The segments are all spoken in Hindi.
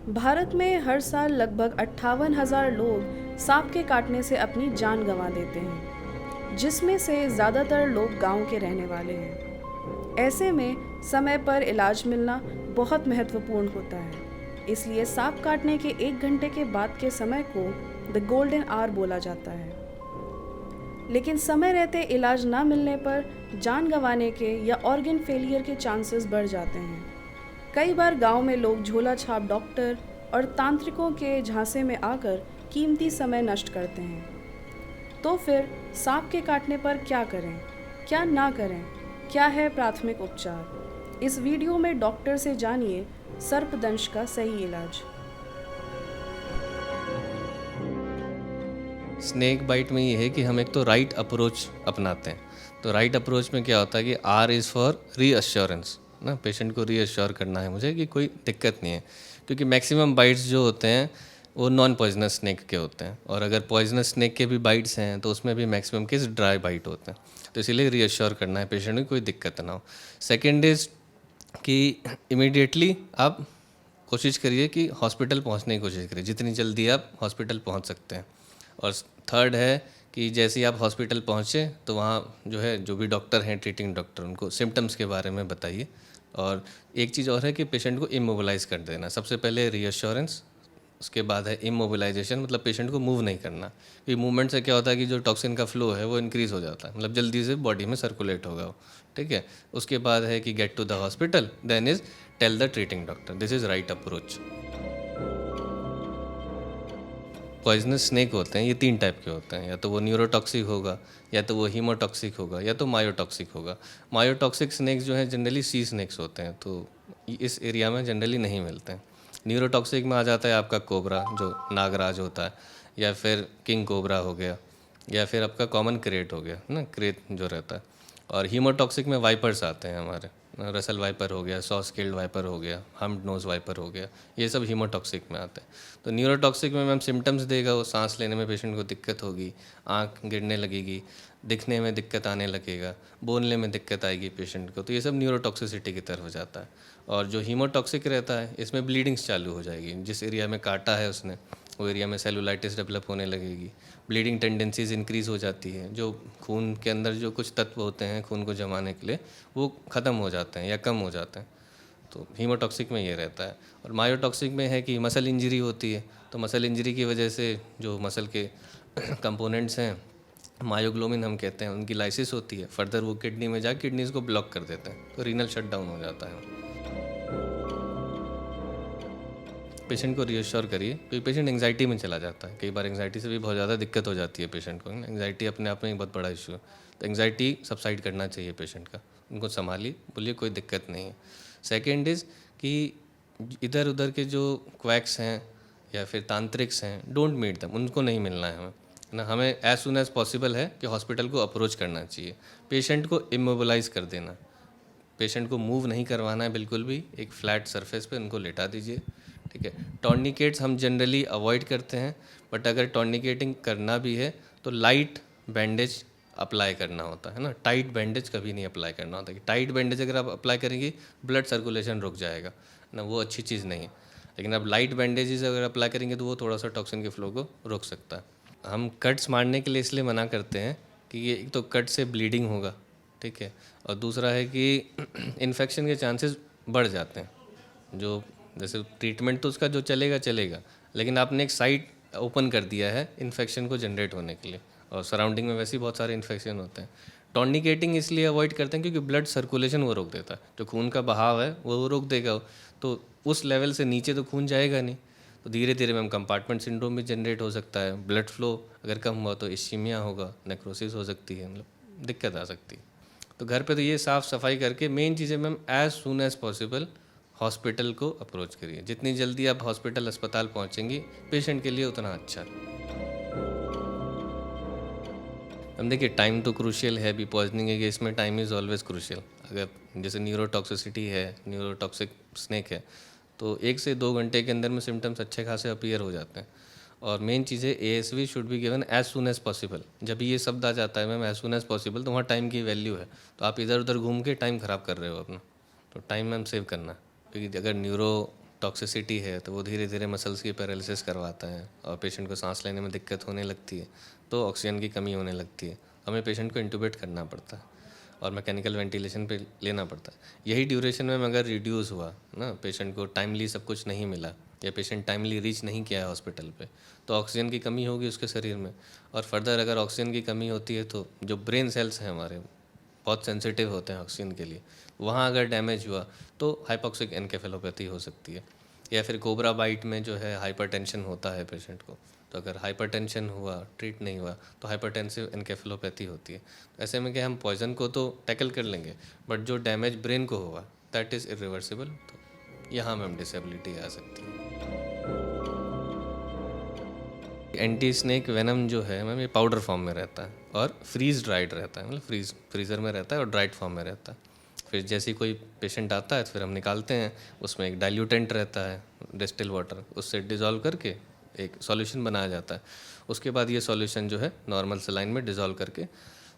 भारत में हर साल लगभग 58,000 लोग सांप के काटने से अपनी जान गंवा देते हैं, जिसमें से ज़्यादातर लोग गांव के रहने वाले हैं। ऐसे में समय पर इलाज मिलना बहुत महत्वपूर्ण होता है। इसलिए सांप काटने के 1 घंटे के बाद के समय को द गोल्डन आवर बोला जाता है। लेकिन समय रहते इलाज ना मिलने पर जान गंवाने के या ऑर्गन फेलियर के चांसेस बढ़ जाते हैं। कई बार गांव में लोग झोला छाप डॉक्टर और तांत्रिकों के झांसे में आकर कीमती समय नष्ट करते हैं। तो फिर सांप के काटने पर क्या करें, क्या ना करें, क्या है प्राथमिक उपचार? इस वीडियो में डॉक्टर से जानिए सर्पदंश का सही इलाज। स्नेक बाइट में ये है कि हम एक तो राइट अप्रोच अपनाते हैं। तो राइट अप्रोच में क्या होता है कि आर इज़ फॉर रीअश्योरेंस ना, पेशेंट को रीअश्योर करना है मुझे कि कोई दिक्कत नहीं है, क्योंकि मैक्सिमम बाइट्स जो होते हैं वो नॉन पॉइजनस स्नेक के होते हैं, और अगर पॉइजनस स्नेक के भी बाइट्स हैं तो उसमें भी मैक्सिमम केस ड्राई बाइट होते हैं। तो इसीलिए रीअश्योर करना है पेशेंट को, कोई दिक्कत ना हो। सेकेंड इज़ कि इमीडिएटली आप कोशिश करिए कि हॉस्पिटल पहुंचने की कोशिश करिए, जितनी जल्दी आप हॉस्पिटल पहुंच सकते हैं। और थर्ड है कि जैसे ही आप हॉस्पिटल पहुंचे तो वहाँ जो भी डॉक्टर हैं, ट्रीटिंग डॉक्टर, उनको सिम्टम्स के बारे में बताइए। और एक चीज़ और है कि पेशेंट को इमोबिलाइज़ कर देना। सबसे पहले रीअश्योरेंस, उसके बाद है इमोबिलाइजेशन, मतलब पेशेंट को मूव नहीं करना, क्योंकि मूवमेंट से क्या होता है कि जो टॉक्सिन का फ्लो है वो इंक्रीज़ हो जाता है, मतलब जल्दी से बॉडी में सर्कुलेट होगा वो, ठीक है। उसके बाद है कि get to the hospital, then is tell the treating doctor, this is right approach. Poisonous snake होते हैं, ये 3 टाइप के होते हैं, या तो वो न्यूरोटॉक्सिक होगा, या तो वो हीमोटॉक्सिक होगा, या तो मायोटॉक्सिक होगा। मायोटॉक्सिक स्नेक्स जो हैं जनरली सी स्नेक्स होते हैं, तो इस एरिया में जनरली नहीं मिलते हैं। न्यूरोटॉक्सिक में आ जाता है आपका कोबरा, जो नागराज होता है, या फिर किंग कोबरा हो गया, या फिर आपका कॉमन क्रेट हो गया ना, क्रेट जो रहता है। और हीमोटॉक्सिक में वाइपर्स आते हैं हमारे, रसल वाइपर हो गया, सॉ स्केल्ड वाइपर हो गया, हम्ड नोज वाइपर हो गया, ये सब हीमोटॉक्सिक में आते हैं। तो न्यूरोटॉक्सिक में मैम सिम्टम्स देगा, वो सांस लेने में पेशेंट को दिक्कत होगी, आँख गिरने लगेगी, दिखने में दिक्कत आने लगेगा, बोलने में दिक्कत आएगी पेशेंट को, तो ये सब न्यूरोटॉक्सिसिटी की तरफ हो जाता है। और जो हीमोटॉक्सिक रहता है, इसमें ब्लीडिंग्स चालू हो जाएगी, जिस एरिया में काटा है उसने वो एरिया में सेलुलाइटिस डेवलप होने लगेगी, ब्लीडिंग टेंडेंसीज इंक्रीज़ हो जाती है, जो खून के अंदर जो कुछ तत्व होते हैं खून को जमाने के लिए वो ख़त्म हो जाते हैं या कम हो जाते हैं। तो हीमोटॉक्सिक में ये रहता है। और मायोटॉक्सिक में है कि मसल इंजरी होती है, तो मसल इंजरी की वजह से जो मसल के कंपोनेंट्स हैं, मायोग्लोबिन हम कहते हैं, उनकी लाइसिस होती है, फर्दर वो किडनी में जाकर किडनीज को ब्लॉक कर देते हैं, तो रीनल शटडाउन हो जाता है। पेशेंट को रीअश्योर करिए, क्योंकि पेशेंट एंग्जाइटी में चला जाता है। कई बार एंग्जाइटी से भी बहुत ज़्यादा दिक्कत हो जाती है पेशेंट को। एंग्जाइटी अपने आप में एक बहुत बड़ा इशू है, तो एंग्जाइटी सबसाइड करना चाहिए पेशेंट का। उनको संभालिए, बोलिए कोई दिक्कत नहीं है। सेकेंड इज़ कि इधर उधर के जो क्वैक्स हैं या फिर तांत्रिक्स हैं, डोंट मीट दम, उनको नहीं मिलना है हमें, है ना। हमें एज सुन एज पॉसिबल है कि हॉस्पिटल को अप्रोच करना चाहिए। पेशेंट को इमोबिलाइज़ कर देना, पेशेंट को मूव नहीं करवाना है बिल्कुल भी, एक फ्लैट सरफेस पे उनको लेटा दीजिए, ठीक है। टॉर्निकेट्स हम जनरली अवॉइड करते हैं, बट अगर टॉर्निकेटिंग करना भी है तो लाइट बैंडेज अप्लाई करना होता है ना, टाइट बैंडेज कभी नहीं अप्लाई करना होता। कि टाइट बैंडेज अगर आप अप्लाई करेंगे ब्लड सर्कुलेशन रुक जाएगा ना, वो अच्छी चीज़ नहीं है। लेकिन आप लाइट बैंडेजेस अगर अप्लाई करेंगे तो वो थोड़ा सा टॉक्सिन के फ्लो को रोक सकता है। हम कट्स मारने के लिए इसलिए मना करते हैं कि ये एक तो कट से ब्लीडिंग होगा, ठीक है, और दूसरा है कि इन्फेक्शन के चांसेस बढ़ जाते हैं। जो जैसे ट्रीटमेंट तो उसका जो चलेगा चलेगा, लेकिन आपने एक साइट ओपन कर दिया है इन्फेक्शन को जनरेट होने के लिए, और सराउंडिंग में वैसे ही बहुत सारे इन्फेक्शन होते हैं। टॉर्निकेटिंग इसलिए अवॉइड करते हैं क्योंकि ब्लड सर्कुलेशन वो रोक देता है, जो खून का बहाव है वो रोक देगा, तो उस लेवल से नीचे तो खून जाएगा नहीं, तो धीरे धीरे मैम कंपार्टमेंट सिंड्रोम भी जनरेट हो सकता है। ब्लड फ्लो अगर कम हुआ तो इस्कीमिया होगा, नेक्रोसिस हो सकती है, मतलब दिक्कत आ सकती है। तो घर पे तो ये साफ़ सफाई करके मेन चीज़ें मैम एज़ सुन एज़ पॉसिबल हॉस्पिटल को अप्रोच करिए। जितनी जल्दी आप हॉस्पिटल अस्पताल पहुंचेंगी पेशेंट के लिए उतना अच्छा। हम देखिए टाइम तो क्रूशियल है, भी पॉइजनिंग के केस में टाइम इज़ ऑलवेज क्रूशियल। अगर जैसे न्यूरोटॉक्सिसिटी है, न्यूरोटॉक्सिक स्नेक है, तो 1 से 2 घंटे के अंदर में सिम्टम्स अच्छे खासे अपीयर हो जाते हैं। और मेन चीज़ है ASV should be given as soon as possible. जब ये शब्द आ जाता है ma'am as soon as possible, तो वहाँ टाइम की वैल्यू है। तो आप इधर उधर घूम के टाइम ख़राब कर रहे हो अपना, तो टाइम मैम सेव करना है। क्योंकि अगर न्यूरो टॉक्सिसिटी है तो वो धीरे धीरे मसल्स की पैरालिसिस करवाता है और पेशेंट को सांस लेने में दिक्कत होने लगती है, तो ऑक्सीजन की कमी होने लगती है, हमें पेशेंट को इंटूबेट करना पड़ता है और मैकेनिकल वेंटिलेशन पे लेना पड़ता है। यही ड्यूरेशन में अगर रिड्यूस हुआ ना, पेशेंट को टाइमली सब कुछ नहीं मिला या पेशेंट टाइमली रीच नहीं किया है हॉस्पिटल पे, तो ऑक्सीजन की कमी होगी उसके शरीर में। और फर्दर अगर ऑक्सीजन की कमी होती है तो जो ब्रेन सेल्स हैं हमारे बहुत सेंसिटिव होते हैं ऑक्सीजन के लिए, वहाँ अगर डैमेज हुआ तो हाइपोक्सिक एनकेफेलोपैथी हो सकती है। या फिर कोबरा बाइट में जो है हाइपरटेंशन होता है पेशेंट को, तो अगर हाइपरटेंशन हुआ, ट्रीट नहीं हुआ, तो हाइपरटेंसिव एनकेफेलोपैथी होती है। ऐसे में क्या हम पॉइजन को तो टैकल कर लेंगे, बट जो डैमेज ब्रेन को हुआ दैट इज़ इरिवर्सिबल, तो यहाँ मैम डिसेबिलिटी आ सकती है। एंटी स्नेक वेनम जो है मैम ये पाउडर फॉर्म में रहता है और फ्रीज ड्राइड रहता है, मतलब फ्रीज़र में रहता है और ड्राइड फॉर्म में रहता है। फिर जैसे ही कोई पेशेंट आता है तो फिर हम निकालते हैं, उसमें एक डाइल्यूटेंट रहता है डिस्टिल वाटर, उससे डिज़ोल्व करके एक सॉल्यूशन बनाया जाता है। उसके बाद ये सॉल्यूशन जो है नॉर्मल सलाइन में डिज़ोल्व करके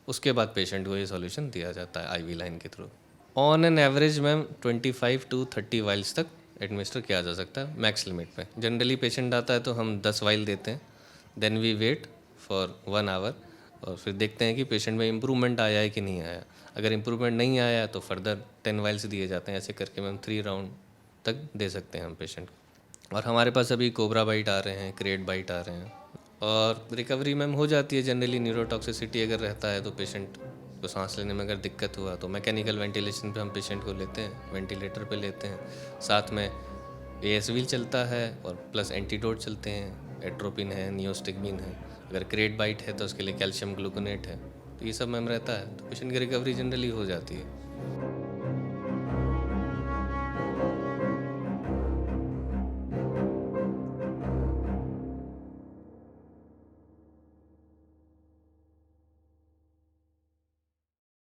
उसके बाद पेशेंट को ये सॉल्यूशन दिया जाता है आईवी लाइन के थ्रू। On an average ma'am 25 to 30 vials तक एडमिनिस्टर किया जा सकता है मैक्स लिमिट पे। जनरली पेशेंट आता है तो हम 10 वाइल देते हैं, then we wait for 1 hour और फिर देखते हैं कि पेशेंट में इम्प्रूवमेंट आया है कि नहीं आया। अगर इम्प्रूवमेंट नहीं आया है तो फर्दर 10 वाइल्स दिए जाते हैं। ऐसे करके मैम 3 राउंड तक दे सकते हैं हम पेशेंट को। और हमारे पास अभी कोबरा बाइट आ रहे हैं, क्रेट बाइट आ रहे हैं और रिकवरी मैम हो जाती है जनरली। न्यूरोटॉक्सिसिटी अगर रहता है तो पेशेंट को सांस लेने में अगर दिक्कत हुआ तो मैकेनिकल वेंटिलेशन पे हम पेशेंट को लेते हैं, वेंटिलेटर पे लेते हैं, साथ में AS व्हील चलता है और प्लस एंटीडोट चलते हैं, एट्रोपिन है, नियोस्टिग्मिन है। अगर क्रेट बाइट है तो उसके लिए कैल्शियम ग्लूकोनेट है। तो ये सब मैम रहता है तो पेशेंट की रिकवरी जनरली हो जाती है।